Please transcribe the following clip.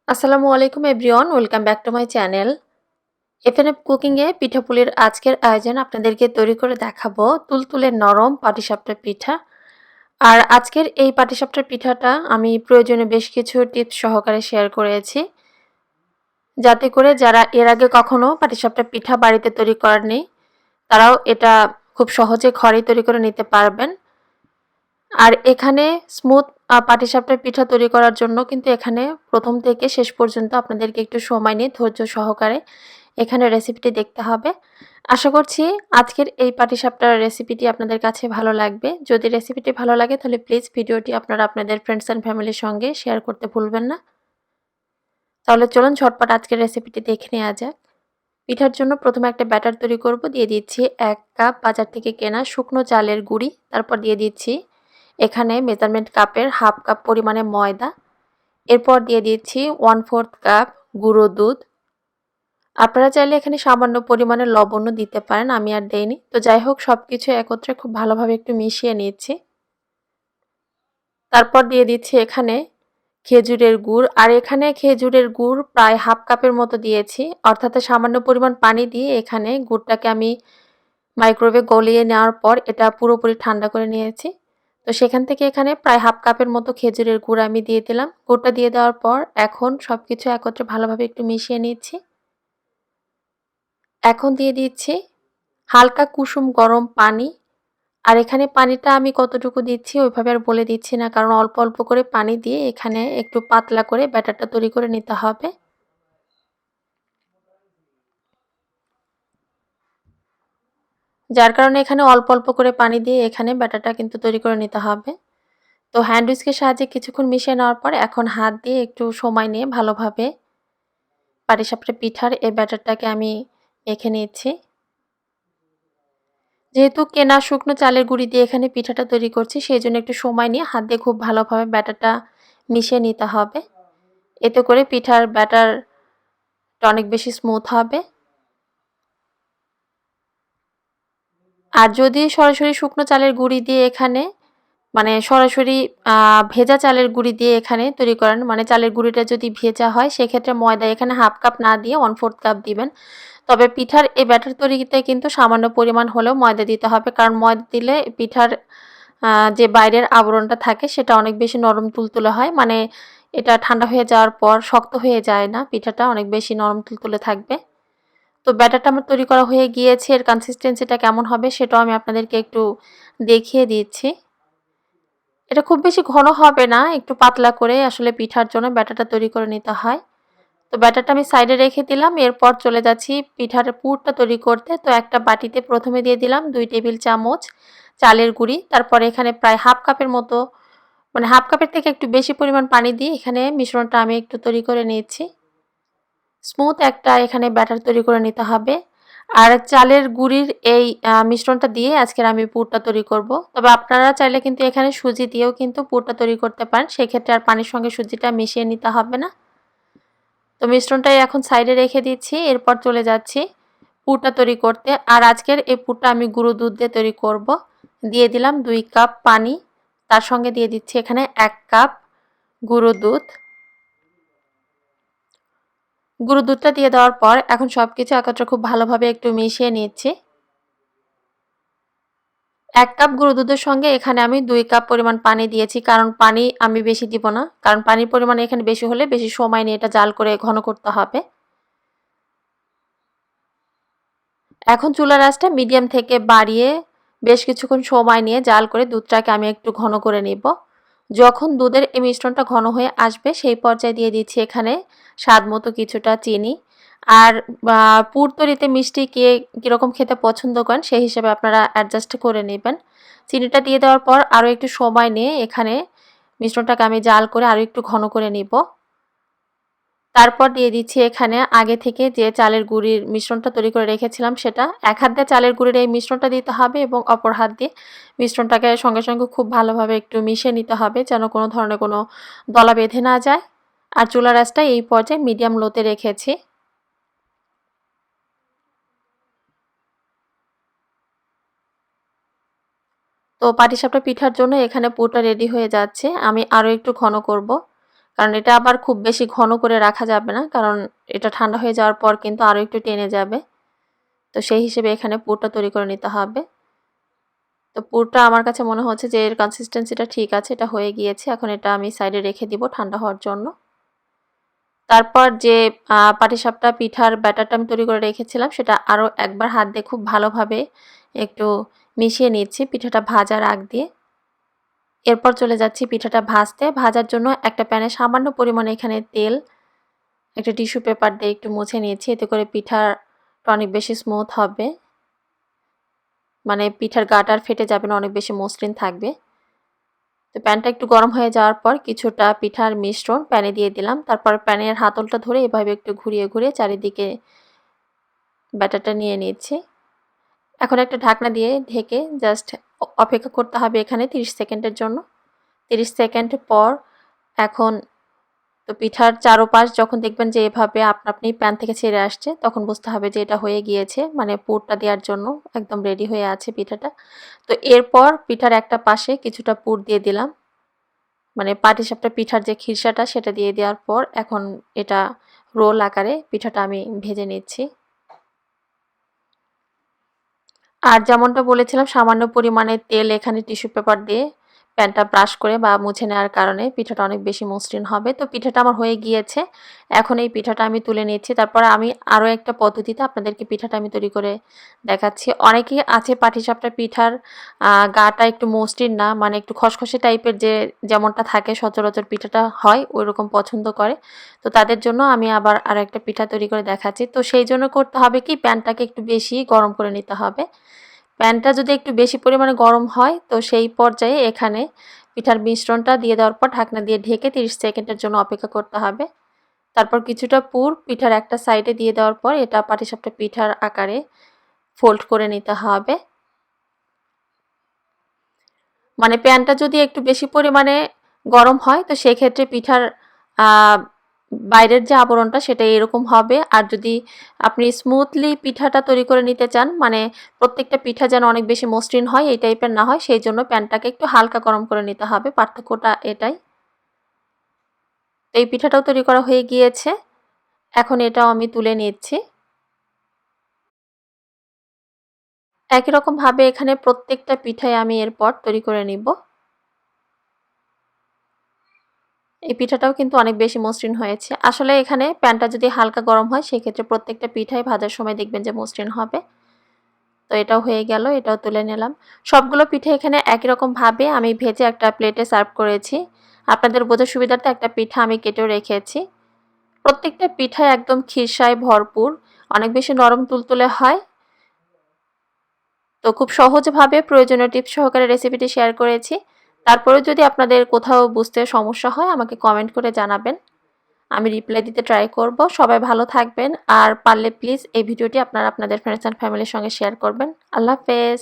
Assalamualikum everyone, welcome back to my channel. fnfcooking এ পিঠাপুলির আজকের আয়োজন আপনাদেরকে তৈরি করে দেখাবো তুলতুলে নরম পাটিসাপটা পিঠা। আর আজকের এই পাটিসাপটা পিঠাটা আমি প্রয়োজনীয় বেশ কিছু টিপস সহকারে শেয়ার করেছি, যাতে করে যারা এর আগে কখনো পাটিসাপটা পিঠা বাড়িতে তৈরি করেননি তারাও এটা খুব সহজে ঘরেই তৈরি করে নিতে পারবেন। আর এখানে স্মুথ পাটিসাপটা পিঠা তৈরি করার জন্য কিন্তু এখানে প্রথম থেকে শেষ পর্যন্ত আপনাদেরকে একটু সময় নিয়ে ধৈর্য সহকারে এখানে রেসিপিটি দেখতে হবে। আশা করছি আজকের এই পাটিসাপটার রেসিপিটি আপনাদের কাছে ভালো লাগবে। যদি রেসিপিটি ভালো লাগে তাহলে প্লিজ ভিডিওটি আপনারা আপনাদের ফ্রেন্ডস অ্যান্ড ফ্যামিলির সঙ্গে শেয়ার করতে ভুলবেন না। তাহলে চলুন ঝটপট আজকের রেসিপিটি দেখে নেওয়া যাক। পিঠার জন্য প্রথমে একটা ব্যাটার তৈরি করব। দিয়ে দিচ্ছি 1 কাপ বাজার থেকে কেনা শুকনো চালের গুঁড়ি। তারপর দিয়ে দিচ্ছি এখানে মেজারমেন্ট কাপের হাফ কাপ পরিমাণে ময়দা। এরপর দিয়ে দিচ্ছি 1/4 কাপ গুঁড়ো দুধ। আপনারা চাইলে এখানে সামান্য পরিমাণে লবণও দিতে পারেন, আমি আর দেইনি। তো যাই হোক, সবকিছু একত্রে খুব ভালোভাবে একটু মিশিয়ে নিচ্ছি। তারপর দিয়ে দিচ্ছি এখানে খেজুরের গুড়। আর এখানে খেজুরের গুড় প্রায় হাফ কাপের মতো দিয়েছি, অর্থাৎ সামান্য পরিমাণ পানি দিয়ে এখানে গুড়টাকে আমি মাইক্রোওয়েভে গলিয়ে নেওয়ার পর এটা পুরোপুরি ঠান্ডা করে নিয়েছি। তো সেখান থেকে এখানে প্রায় হাফ কাপের মতো খেজুরের গুড় আমি দিয়ে দিলাম। গুড়টা দিয়ে দেওয়ার পর এখন সবকিছু একত্রে ভালোভাবে একটু মিশিয়ে নিচ্ছি। এখন দিয়ে দিচ্ছি হালকা কুসুম গরম পানি। আর এখানে পানিটা আমি কতটুকু দিচ্ছি ওইভাবে আর বলে দিচ্ছি না, কারণ অল্প অল্প করে পানি দিয়ে এখানে একটু পাতলা করে ব্যাটারটা তৈরি করে নিতে হবে। যার কারণে এখানে অল্প অল্প করে পানি দিয়ে এখানে ব্যাটারটা কিন্তু তৈরি করে নিতে হবে। তো হ্যান্ড উইস্কের সাহায্যে কিছুক্ষণ মিশিয়ে নেওয়ার পর এখন হাত দিয়ে একটু সময় নিয়ে ভালোভাবে পাটিসাপটা পিঠার এই ব্যাটারটাকে আমি মেখে নিচ্ছি। যেহেতু কেনা শুকনো চালের গুঁড়ি দিয়ে এখানে পিঠাটা তৈরি করছি, সেই জন্য একটু সময় নিয়ে হাত দিয়ে খুব ভালোভাবে ব্যাটারটা মিশিয়ে নিতে হবে। এতে করে পিঠার ব্যাটারটা অনেক বেশি স্মুথ হবে। আর যদি সরাসরি শুকনো চালের গুঁড়ি দিয়ে এখানে সরাসরি ভেজা চালের গুঁড়ি দিয়ে এখানে তৈরি করেন, চালের গুঁড়িটা যদি ভেজা হয় সেক্ষেত্রে ময়দা এখানে হাফ কাপ না দিয়ে 1/4 কাপ দিবেন। তবে পিঠার এই ব্যাটার তৈরিতে কিন্তু সামান্য পরিমাণ হলেও ময়দা দিতে হবে, কারণ ময়দা দিলে পিঠার যে বাইরের আবরণটা থাকে সেটা অনেক বেশি নরম তুলতুলে হয়। এটা ঠান্ডা হয়ে যাওয়ার পর শক্ত হয়ে যায় না, পিঠাটা অনেক বেশি নরম তুলতুলে থাকবে। তো ব্যাটারটা আমার তৈরি করা হয়ে গিয়েছে। এর কনসিস্টেন্সিটা কেমন হবে সেটাও আমি আপনাদেরকে একটু দেখিয়ে দিচ্ছি। এটা খুব বেশি ঘন হবে না, একটু পাতলা করে আসলে পিঠার জন্য ব্যাটারটা তৈরি করে নিতে হয়। তো ব্যাটারটা আমি সাইডে রেখে দিলাম। এরপর চলে যাচ্ছি পিঠার পুরটা তৈরি করতে। তো একটা বাটিতে প্রথমে দিয়ে দিলাম 2 টেবিল চামচ চালের গুঁড়ি। তারপরে এখানে প্রায় হাফ কাপের মতো, হাফ কাপের থেকে একটু বেশি পরিমাণ পানি দিয়ে এখানে মিশ্রণটা আমি একটু তৈরি করে নিচ্ছি। স্মুথ একটা এখানে ব্যাটার তৈরি করে নিতে হবে। আর চালের গুঁড়ির এই মিশ্রণটা দিয়ে আজকের আমি পুরটা তৈরি করব। তবে আপনারা চাইলে কিন্তু এখানে সুজি দিয়েও কিন্তু পুরটা তৈরি করতে পারেন, সেক্ষেত্রে আর পানির সঙ্গে সুজিটা মিশিয়ে নিতে হবে না। তো মিশ্রণটাই এখন সাইডে রেখে দিচ্ছি। এরপর চলে যাচ্ছি পুরটা তৈরি করতে। আর আজকের এই পুরটা আমি গুঁড়ো দুধ দিয়ে তৈরি করব। দিয়ে দিলাম 2 কাপ পানি, তার সঙ্গে দিয়ে দিচ্ছি এখানে 1 কাপ গুঁড়ো দুধ। গুঁড়ো দুধটা দিয়ে দেওয়ার পর এখন সবকিছু একত্রে খুব ভালোভাবে একটু মিশিয়ে নিচ্ছি। 1 কাপ গুঁড়ো দুধের সঙ্গে এখানে আমি 2 কাপ পরিমাণ পানি দিয়েছি, কারণ পানি আমি বেশি দিব না, কারণ পানির পরিমাণ এখানে বেশি হলে বেশি সময় নিয়ে এটা জাল করে ঘন করতে হবে। এখন চুলার আঁচটা মিডিয়াম থেকে বাড়িয়ে বেশ কিছুক্ষণ সময় নিয়ে জাল করে দুধটাকে আমি একটু ঘন করে নিব। যখন দুধের এই মিশ্রণটা ঘন হয়ে আসবে সেই পর্যায়ে দিয়ে দিচ্ছি এখানে স্বাদ মতো কিছুটা চিনি। আর পুর তৈরিতে মিষ্টি কে কীরকম খেতে পছন্দ করেন সেই হিসেবে আপনারা অ্যাডজাস্ট করে নেবেন। চিনিটা দিয়ে দেওয়ার পর আরও একটু সময় নিয়ে এখানে মিশ্রণটাকে আমি জাল করে আরও একটু ঘন করে নিব। তারপর দিয়ে দিচ্ছি এখানে আগে থেকে যে চালের গুঁড়ির মিশ্রণটা তৈরি করে রেখেছিলাম সেটা। এক হাত দিয়ে চালের গুঁড়ির এই মিশ্রণটা দিতে হবে এবং অপর হাত দিয়ে মিশ্রণটাকে সঙ্গে সঙ্গে খুব ভালোভাবে একটু মিশিয়ে নিতে হবে, যেন কোনো ধরনের কোনো দলা বেঁধে না যায়। আর চুলার আঁচটা এই পর্যায়ে মিডিয়াম লোতে রেখেছি। তো পাটিসাপটা পিঠার জন্য এখানে পুরটা রেডি হয়ে যাচ্ছে। আমি আরও একটু ঘন করব, কারণ এটা আবার খুব বেশি ঘন করে রাখা যাবে না, কারণ এটা ঠান্ডা হয়ে যাওয়ার পর কিন্তু আরও একটু টেনে যাবে। তো সেই হিসেবে এখানে পুরটা তৈরি করে নিতে হবে। তো পুরটা আমার কাছে মনে হচ্ছে যে এর কনসিস্টেন্সিটা ঠিক আছে, এটা হয়ে গিয়েছে। এখন এটা আমি সাইডে রেখে দিব ঠান্ডা হওয়ার জন্য। তারপর যে পাটিসাপটা পিঠার ব্যাটারটা আমি তৈরি করে রেখেছিলাম সেটা আরও একবার হাত দিয়ে খুব ভালোভাবে একটু মিশিয়ে নিচ্ছি পিঠাটা ভাজার আগ দিয়ে। এরপর চলে যাচ্ছি পিঠাটা ভাজতে। ভাজার জন্য একটা প্যানে সামান্য পরিমাণে এখানে তেল একটা টিস্যু পেপার দিয়ে একটু মুছে নিয়েছি, এতে করে পিঠাটা অনেক বেশি স্মুথ হবে, মানে পিঠার গাটা আর ফেটে যাবে না, অনেক বেশি মসৃণ থাকবে। তো প্যানটা একটু গরম হয়ে যাওয়ার পর কিছুটা পিঠার মিশ্রণ প্যানে দিয়ে দিলাম। তারপর প্যানের হাতলটা ধরে এভাবে একটু ঘুরিয়ে ঘুরিয়ে চারিদিকে ব্যাটারটা নিয়ে নিচ্ছি। এখন একটা ঢাকনা দিয়ে ঢেকে জাস্ট অপেক্ষা করতে হবে এখানে 30 সেকেন্ডের জন্য। 30 সেকেন্ড পর এখন তো পিঠার চারোপাশ যখন দেখবেন যে এভাবে আপনি প্যান থেকে ছেড়ে আসছে, তখন বুঝতে হবে যে এটা হয়ে গিয়েছে, মানে পুরটা দেওয়ার জন্য একদম রেডি হয়ে আছে পিঠাটা। তো এরপর পিঠার একটা পাশে কিছুটা পুর দিয়ে দিলাম, মানে পাটিসাপটা পিঠার যে খিরসাটা সেটা দিয়ে দেওয়ার পর এখন এটা রোল আকারে পিঠাটা আমি ভেজে নিচ্ছি। আর যেমনটা বলেছিলাম সামান্য পরিমাণে তেল এখানে টিস্যু পেপার দিয়ে প্যানটা ব্রাশ করে বা মুছে নেওয়ার কারণে পিঠাটা অনেক বেশি মসৃণ হবে। তো পিঠাটা আমার হয়ে গিয়েছে। এখন এই পিঠাটা আমি তুলে নিচ্ছি। তারপর আমি আরও একটা পদ্ধতিতে আপনাদেরকে পিঠাটা আমি তৈরি করে দেখাচ্ছি। অনেকেই আছে পাটিসাপটা পিঠার গাটা একটু মসৃণ না, মানে একটু খসখসে টাইপের যে যেমনটা থাকে সচরাচর পিঠাটা হয় ওইরকম পছন্দ করে। তো তাদের জন্য আমি আবার আরও একটা পিঠা তৈরি করে দেখাচ্ছি। তো সেই জন্য করতে হবে কি, প্যানটাকে একটু বেশি গরম করে নিতে হবে। প্যানটা যদি একটু বেশি পরিমাণে গরম হয় তো সেই পর্যায়ে এখানে পিঠার মিশ্রণটা দিয়ে দেওয়ার পর ঢাকনা দিয়ে ঢেকে 30 সেকেন্ডের জন্য অপেক্ষা করতে হবে। তারপর কিছুটা পুর পিঠার একটা সাইডে দিয়ে দেওয়ার পর এটা পাটিসাপটা পিঠার আকারে ফোল্ড করে নিতে হবে। মানে প্যানটা যদি একটু বেশি পরিমাণে গরম হয় তো সেক্ষেত্রে পিঠার বাইরের যে আবরণটা সেটা এরকম হবে। আর যদি আপনি স্মুথলি পিঠাটা তৈরি করে নিতে চান, মানে প্রত্যেকটা পিঠা যেন অনেক বেশি মসৃণ হয় এই টাইপের না হয়, সেই জন্য প্যানটাকে একটু হালকা গরম করে নিতে হবে, পার্থক্যটা এটাই। এই পিঠাটাও তৈরি করা হয়ে গিয়েছে, এখন এটাও আমি তুলে নিচ্ছি। একই রকমভাবে এখানে প্রত্যেকটা পিঠাই আমি এরপর তৈরি করে নিব। এই পিঠাটাও কিন্তু অনেক বেশি মসৃণ হয়েছে। আসলে এখানে প্যানটা যদি হালকা গরম হয় সেক্ষেত্রে প্রত্যেকটা পিঠাই ভাজার সময় দেখবেন যে মসৃণ হবে। তো এটাও হয়ে গেল, এটাও তুলে নিলাম। সবগুলো পিঠা এখানে একই রকমভাবে আমি ভেজে একটা প্লেটে সার্ভ করেছি। আপনাদের বোঝার সুবিধার্থে একটা পিঠা আমি কেটেও রেখেছি। প্রত্যেকটা পিঠাই একদম খিরসায় ভরপুর, অনেক বেশি নরম তুলতুলে হয়। তো খুব সহজভাবে প্রয়োজনীয় টিপস সহকারে রেসিপিটি শেয়ার করেছি। তারপরেও যদি আপনাদের কোথাও বুঝতে সমস্যা হয় আমাকে কমেন্ট করে জানাবেন, আমি রিপ্লাই দিতে ট্রাই করব। সবাই ভালো থাকবেন, আর পারলে প্লিজ এই ভিডিওটি আপনারা আপনাদের ফ্রেন্ডস অ্যান্ড ফ্যামিলির সঙ্গে শেয়ার করবেন। আল্লাহ হাফেজ।